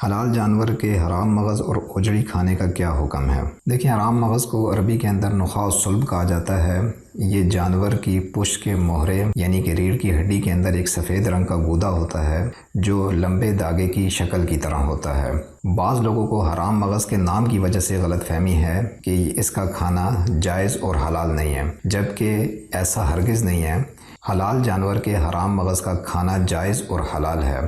حلال جانور کے حرام مغز اور اوجڑی کھانے کا کیا حکم ہے؟ دیکھیں، حرام مغز کو عربی کے اندر نخاع صلب کہا جاتا ہے۔ یہ جانور کی پشت کے مہرے یعنی کہ ریڑھ کی ہڈی کے اندر ایک سفید رنگ کا گودا ہوتا ہے جو لمبے داغے کی شکل کی طرح ہوتا ہے۔ بعض لوگوں کو حرام مغز کے نام کی وجہ سے غلط فہمی ہے کہ اس کا کھانا جائز اور حلال نہیں ہے، جبکہ ایسا ہرگز نہیں ہے۔ حلال جانور کے حرام مغز کا کھانا جائز اور حلال ہے۔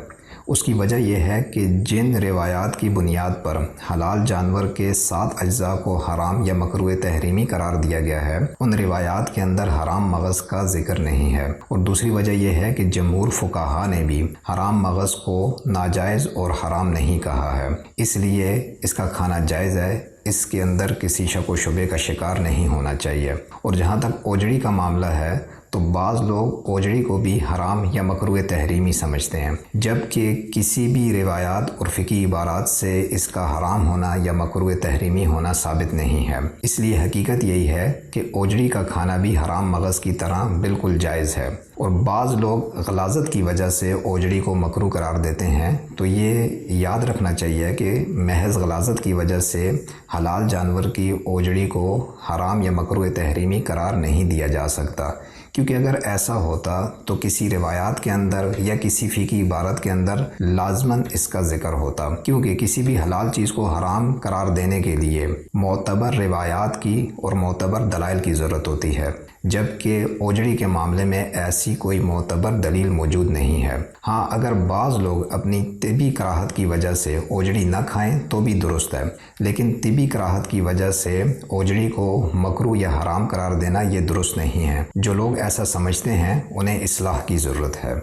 اس کی وجہ یہ ہے کہ جن روایات کی بنیاد پر حلال جانور کے 7 اجزاء کو حرام یا مکروہ تحریمی قرار دیا گیا ہے، ان روایات کے اندر حرام مغز کا ذکر نہیں ہے۔ اور دوسری وجہ یہ ہے کہ جمہور فقہا نے بھی حرام مغز کو ناجائز اور حرام نہیں کہا ہے، اس لیے اس کا کھانا جائز ہے۔ اس کے اندر کسی شک و شبے کا شکار نہیں ہونا چاہیے۔ اور جہاں تک اوجڑی کا معاملہ ہے تو بعض لوگ اوجڑی کو بھی حرام یا مکروہ تحریمی سمجھتے ہیں، جبکہ کسی بھی روایات اور فقہی عبارات سے اس کا حرام ہونا یا مکروہ تحریمی ہونا ثابت نہیں ہے۔ اس لیے حقیقت یہی ہے کہ اوجڑی کا کھانا بھی حرام مغز کی طرح بالکل جائز ہے۔ اور بعض لوگ غلاظت کی وجہ سے اوجڑی کو مکروہ قرار دیتے ہیں، تو یہ یاد رکھنا چاہیے کہ محض غلاظت کی وجہ سے حلال جانور کی اوجڑی کو حرام یا مکروہ تحریمی قرار نہیں دیا جا سکتا، کیونکہ اگر ایسا ہوتا تو کسی روایات کے اندر یا کسی فقہی عبارت کے اندر لازماً اس کا ذکر ہوتا، کیونکہ کسی بھی حلال چیز کو حرام قرار دینے کے لیے معتبر روایات کی اور معتبر دلائل کی ضرورت ہوتی ہے، جبکہ اوجڑی کے معاملے میں ایسی کوئی معتبر دلیل موجود نہیں ہے۔ ہاں، اگر بعض لوگ اپنی طبی کراہت کی وجہ سے اوجڑی نہ کھائیں تو بھی درست ہے، لیکن طبی کراہت کی وجہ سے اوجڑی کو مکروہ یا حرام قرار دینا یہ درست نہیں ہے۔ جو لوگ ایسا سمجھتے ہیں انہیں اصلاح کی ضرورت ہے۔